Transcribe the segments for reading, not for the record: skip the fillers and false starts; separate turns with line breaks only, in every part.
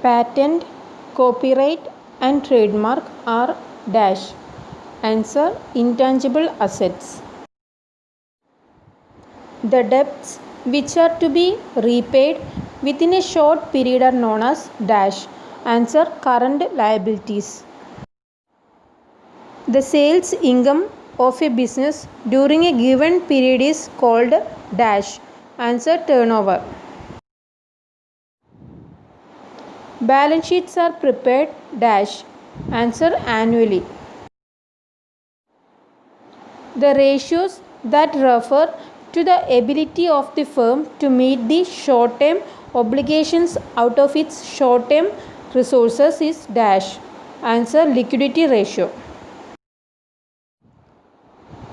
Patent, copyright and trademark are dash. Answer intangible assets. The debts which are to be repaid within a short period are known as dash. Answer current liabilities. The sales income of a business during a given period is called dash. Answer turnover. Balance sheets are prepared dash. Answer annually. The ratios that refer to the ability of the firm to meet the short-term obligations out of its short-term resources is dash. Answer liquidity ratio.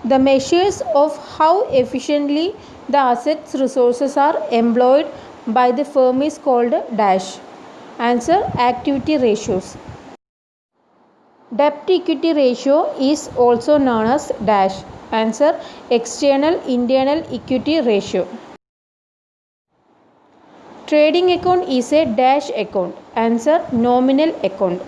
The measures of how efficiently the assets resources are employed by the firm is called dash. Answer activity ratios. Debt equity ratio is also known as dash. Answer external internal equity ratio. Trading account is a dash account. Answer nominal account.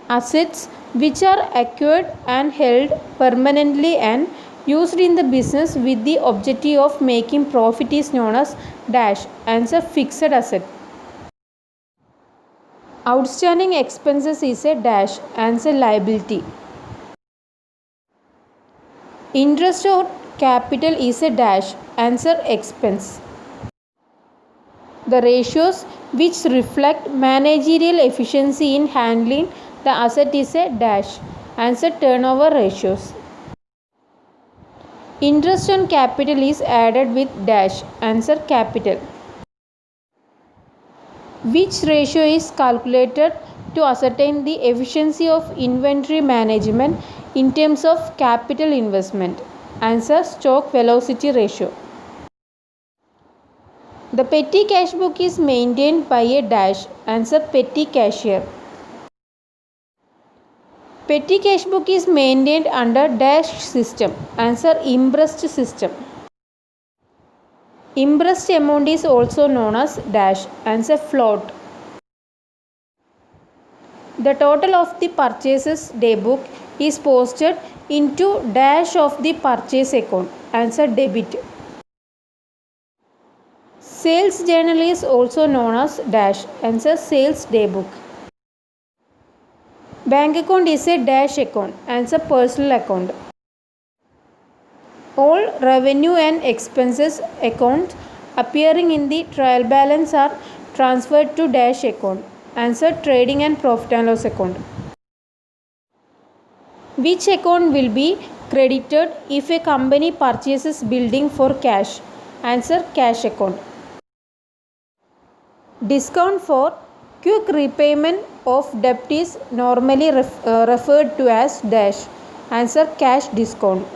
Assets which are acquired and held permanently and used in the business with the objective of making profit is known as dash. Answer fixed asset. Outstanding expenses is a dash. Answer liability. Interest on capital is a dash. Answer expense. The ratios which reflect managerial efficiency in handling the asset is a dash. Answer turnover ratios. Interest on capital is added with dash. Answer capital. Which ratio is calculated to ascertain the efficiency of inventory management in terms of capital investment? Answer stock velocity ratio. The petty cash book is maintained by a dash. Answer petty cashier. Petty cash book is maintained under dash system. Answer impressed system. Impressed amount is also known as dash. Answer float. The total of the purchases day book is posted into dash of the purchase account. Answer debit. Sales journal is also known as dash. Answer sales day book. Bank account is a dash account. Answer personal account. All revenue and expenses accounts appearing in the trial balance are transferred to dash account. Answer trading and profit and loss account. Which account will be credited if a company purchases building for cash? Answer cash account. Discount for quick repayment of debt is normally referred to as dash. Answer cash discount.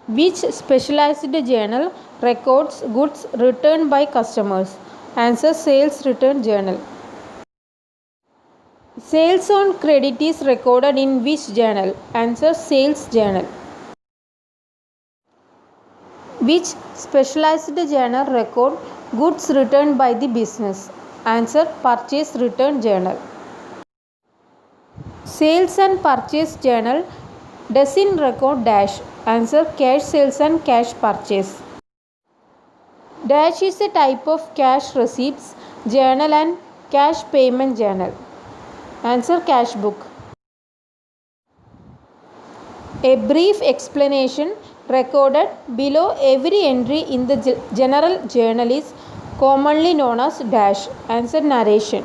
Which specialized journal records goods returned by customers? Answer sales return journal. Sales on credit is recorded in which journal? Answer sales journal. Which specialized journal record goods returned by the business? Answer purchase return journal. Sales and purchase journal doesn't record dash. Answer cash sales and cash purchase. Dash is a type of cash receipts journal and cash payment journal. Answer cash book. A brief explanation recorded below every entry in the general journal is commonly known as dash. Answer narration.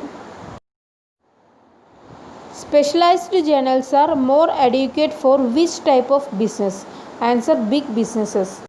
Specialized journals are more adequate for which type of business? Answer big businesses.